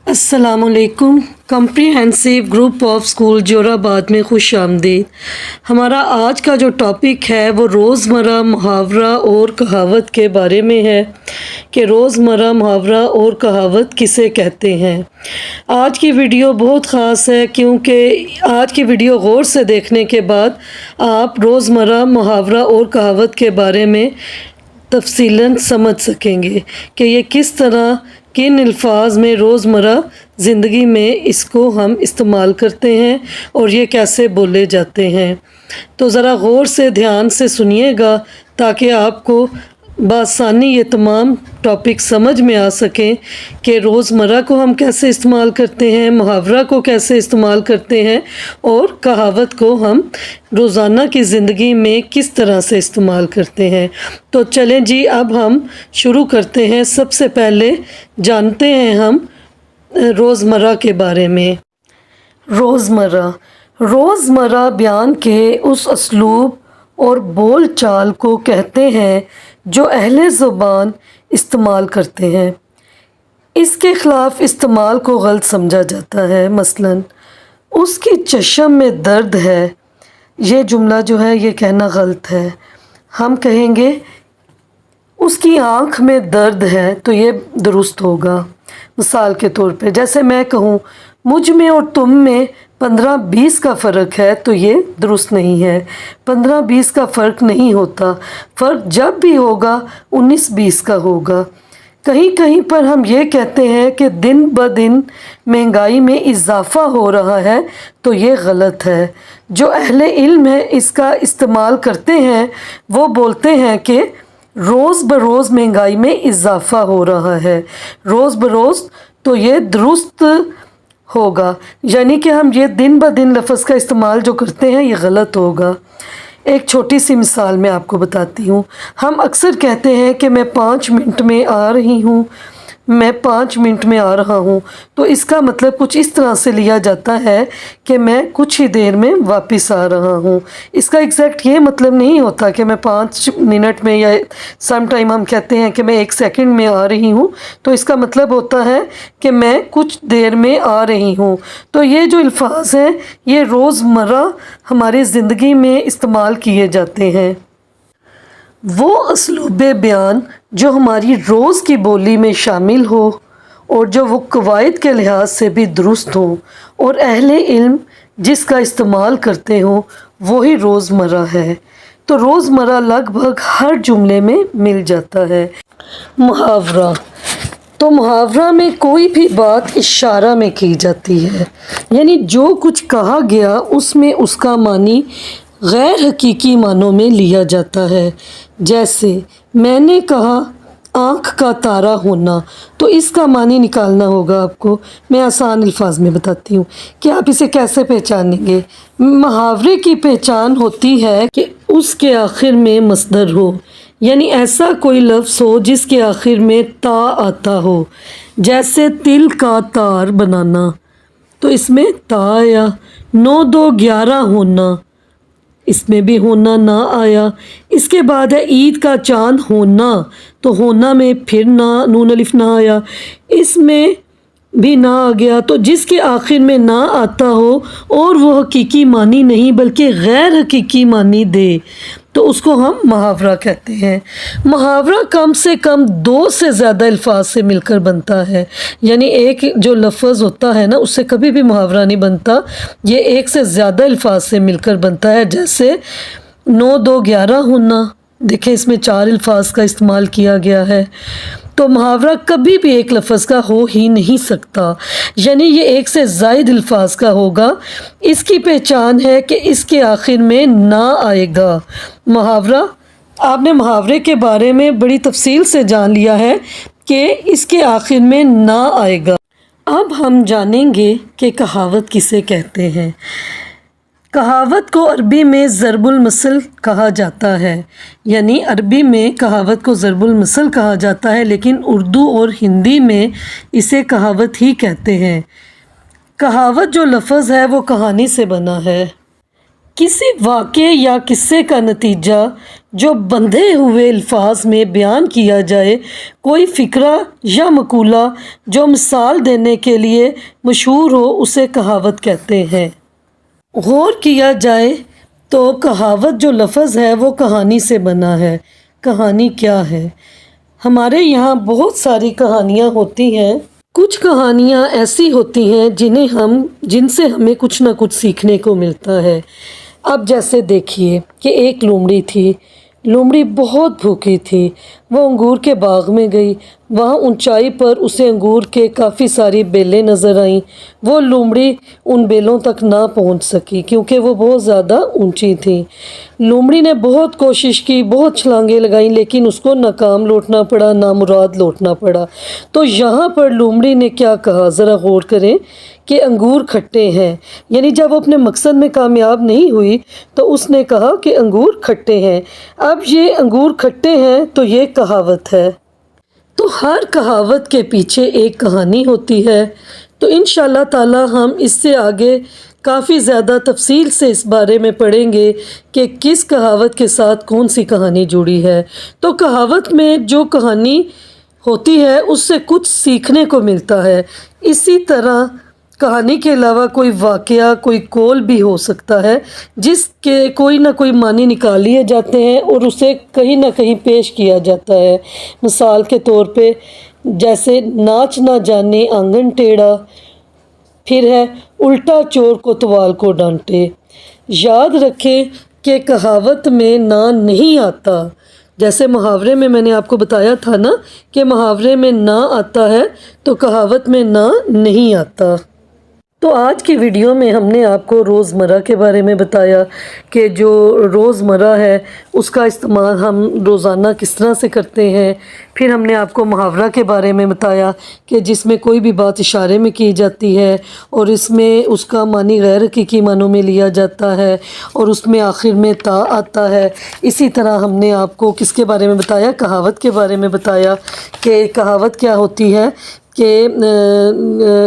अस्सलाम वालेकुम। Comprehensive group of school जोराबाद में खुश आमदीद। हमारा आज का जो टॉपिक है वो रोज़मर्रा मुहावरा और कहावत के बारे में है कि रोज़मर्रा मुहावरा और कहावत किसे कहते हैं। आज की वीडियो बहुत ख़ास है क्योंकि आज की वीडियो गौर से देखने के बाद आप रोज़मर्रा मुहावरा और कहावत के बारे में तफसीलन समझ सकेंगे कि ये किस तरह किन अल्फाज में रोज़मर्रा ज़िंदगी में इसको हम इस्तेमाल करते हैं और ये कैसे बोले जाते हैं। तो ज़रा गौर से ध्यान से सुनिएगा ताकि आपको बआसानी ये तमाम टॉपिक समझ में आ सकें कि रोज़मर्रा को हम कैसे इस्तेमाल करते हैं, मुहावरा को कैसे इस्तेमाल करते हैं और कहावत को हम रोज़ाना की ज़िंदगी में किस तरह से इस्तेमाल करते हैं। तो चलें जी, अब हम शुरू करते हैं। सबसे पहले जानते हैं हम रोज़मर्रा के बारे में। रोज़मर्रा बयान के उस असलूब और बोल चाल को कहते हैं जो अहले ज़ुबान इस्तेमाल करते हैं। इसके ख़िलाफ़ इस्तेमाल को गलत समझा जाता है। मसलन उसकी चश्म में दर्द है, ये जुमला जो है ये कहना गलत है। हम कहेंगे उसकी आँख में दर्द है तो ये दुरुस्त होगा। मिसाल के तौर पे जैसे मैं कहूँ मुझ में और तुम में 15-20 का फ़र्क है तो ये दुरुस्त नहीं है। 15-20 का फ़र्क नहीं होता, फ़र्क जब भी होगा 19-20 का होगा। कहीं कहीं पर हम ये कहते हैं कि दिन ब दिन महंगाई में इजाफ़ा हो रहा है तो ये गलत है। जो अहले इल्म है इसका इस्तेमाल करते हैं वो बोलते हैं कि रोज़ बरोज़ महंगाई में इजाफ़ा हो रहा है, रोज़ बरोज़, तो ये दुरुस्त होगा। यानी कि हम ये दिन ब दिन लफ्ज़ का इस्तेमाल जो करते हैं ये गलत होगा। एक छोटी सी मिसाल मैं आपको बताती हूँ। हम अक्सर कहते हैं कि मैं 5 मिनट में आ रही हूँ, मैं 5 मिनट में आ रहा हूँ, तो इसका मतलब कुछ इस तरह से लिया जाता है कि मैं कुछ ही देर में वापस आ रहा हूँ। इसका एग्जैक्ट ये मतलब नहीं होता कि मैं 5 मिनट में, या सम टाइम हम कहते हैं कि मैं 1 सेकंड में आ रही हूँ, तो इसका मतलब होता है कि मैं कुछ देर में आ रही हूँ। तो ये जो अल्फाज हैं ये रोज़मर्रा हमारी ज़िंदगी में इस्तेमाल किए जाते हैं। वो असलूब बयान जो हमारी रोज़ की बोली में शामिल हो और जो वो कवायद के लिहाज से भी दुरुस्त हो और अहले इल्म जिसका इस्तेमाल करते हो वही रोज़मर्रा है। तो रोज़मर्रा लगभग हर जुमले में मिल जाता है। मुहावरा, तो मुहावरा में कोई भी बात इशारा में की जाती है, यानी जो कुछ कहा गया उसमें उसका मानी गैर हकीकी मानों में लिया जाता है। जैसे मैंने कहा आँख का तारा होना, तो इसका मानी निकालना होगा आपको। मैं आसान अल्फाज में बताती हूँ कि आप इसे कैसे पहचानेंगे। मुहावरे की पहचान होती है कि उसके आखिर में मसदर हो, यानी ऐसा कोई लफ्ज़ हो जिसके आखिर में ता आता हो। जैसे तिल का तार बनाना, तो इसमें ता आया। 9-2-11 होना, इसमें भी होना ना आया। इसके बाद है ईद का चांद होना, तो होना में फिर ना, नून अलिफ ना आया, इसमें भी ना आ गया। तो जिसके आखिर में ना आता हो और वो हकीकी मानी नहीं बल्कि गैर हकीकी मानी दे तो उसको हम मुहावरा कहते हैं। मुहावरा कम से कम 2 से ज़्यादा अल्फाज से मिलकर बनता है, यानी एक जो लफ्ज़ होता है ना उससे कभी भी मुहावरा नहीं बनता, ये 1 से ज़्यादा अल्फाज से मिलकर बनता है। जैसे 9-2-11 होना, देखें इसमें 4 अल्फाज का इस्तेमाल किया गया है। तो मुहावरा कभी भी एक लफ्ज़ का हो ही नहीं सकता, यानी ये 1 से ज़ायद अल्फाज का होगा। इसकी पहचान है कि इसके आखिर में ना आएगा। मुहावरा, आपने मुहावरे के बारे में बड़ी तफसील से जान लिया है कि इसके आखिर में ना आएगा। अब हम जानेंगे कि कहावत किसे कहते हैं। कहावत को अरबी में ज़रबुल मसल कहा जाता है, यानी अरबी में कहावत को ज़रबुल मसल कहा जाता है, लेकिन उर्दू और हिंदी में इसे कहावत ही कहते हैं। कहावत जो लफ्ज़ है वो कहानी से बना है। किसी वाक़े या किस्से का नतीजा जो बंधे हुए अल्फाज में बयान किया जाए, कोई फ़िक्रा या मक़ूला जो मिसाल देने के लिए मशहूर हो, उसे कहावत कहते हैं। गौर किया जाए तो कहावत जो लफ्ज़ है वो कहानी से बना है। कहानी क्या है? हमारे यहाँ बहुत सारी कहानियाँ होती हैं। कुछ कहानियाँ ऐसी होती हैं जिनसे हमें कुछ ना कुछ सीखने को मिलता है। अब जैसे देखिए कि एक लोमड़ी थी। लोमड़ी बहुत भूखी थी। वो अंगूर के बाग में गई। वहाँ ऊंचाई पर उसे अंगूर के काफ़ी सारी बेलें नज़र आईं। वो लोमड़ी उन बेलों तक ना पहुँच सकी क्योंकि वो बहुत ज़्यादा ऊंची थी। लोमड़ी ने बहुत कोशिश की, बहुत छलांगें लगाईं, लेकिन उसको नाकाम लौटना पड़ा, नामुराद लौटना पड़ा। तो यहाँ पर लोमड़ी ने क्या कहा, ज़रा गौर करें कि अंगूर खट्टे हैं। यानी जब वो अपने मकसद में कामयाब नहीं हुई तो उसने कहा कि अंगूर खट्टे हैं। अब ये अंगूर खट्टे हैं तो ये कहावत है। तो हर कहावत के पीछे एक कहानी होती है। तो इंशाअल्लाह ताला हम इससे आगे काफ़ी ज़्यादा तफसील से इस बारे में पढ़ेंगे कि किस कहावत के साथ कौन सी कहानी जुड़ी है। तो कहावत में जो कहानी होती है उससे कुछ सीखने को मिलता है। इसी तरह कहानी के अलावा कोई वाक़या, कोई कौल भी हो सकता है जिसके कोई ना कोई मानी निकाल लिए जाते हैं और उसे कहीं ना कहीं पेश किया जाता है। मिसाल के तौर पे जैसे नाच ना जाने आंगन टेढ़ा, फिर है उल्टा चोर कोतवाल को डांटे। याद रखें कि कहावत में ना नहीं आता। जैसे मुहावरे में मैंने आपको बताया था ना कि मुहावरे में ना आता है तो कहावत में ना नहीं आता। तो आज की वीडियो में हमने आपको रोज़मर्रा के बारे में बताया कि जो रोज़मर्रा है उसका इस्तेमाल हम रोज़ाना किस तरह से करते हैं। फिर हमने आपको मुहावरा के बारे में बताया कि जिसमें कोई भी बात इशारे में की जाती है और इसमें उसका मानी गैर हकीकी मानों में लिया जाता है और उसमें आखिर में ता आता है। इसी तरह हमने आपको किसके बारे में बताया, कहावत के बारे में बताया कि कहावत क्या होती है कि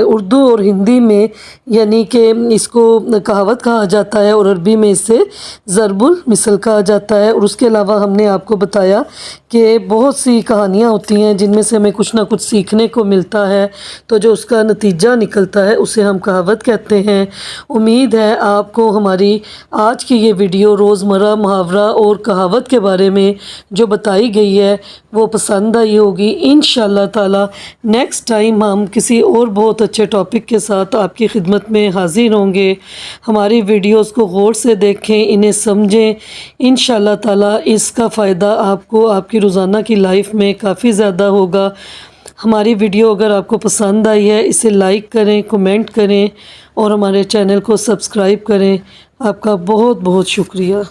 उर्दू और हिंदी में यानी कि इसको कहावत कहा जाता है और अरबी में इसे ज़रबुल मिसल कहा जाता है। और उसके अलावा हमने आपको बताया कि बहुत सी कहानियाँ होती हैं जिनमें से हमें कुछ ना कुछ सीखने को मिलता है। तो जो उसका नतीजा निकलता है उसे हम कहावत कहते हैं। उम्मीद है आपको हमारी आज की ये वीडियो रोज़मर्रा मुहावरा और कहावत के बारे में जो बताई गई है वो पसंद आई होगी। इंशाअल्लाह ताला नेक्स्ट टाइम हम किसी और बहुत अच्छे टॉपिक के साथ आपकी खिदमत में हाज़िर होंगे। हमारी वीडियोस को गौर से देखें, इन्हें समझें। इंशाअल्लाह ताला इसका फ़ायदा आपको आपकी रोज़ाना की लाइफ में काफ़ी ज़्यादा होगा। हमारी वीडियो अगर आपको पसंद आई है इसे लाइक करें, कमेंट करें और हमारे चैनल को सब्सक्राइब करें। आपका बहुत बहुत शुक्रिया।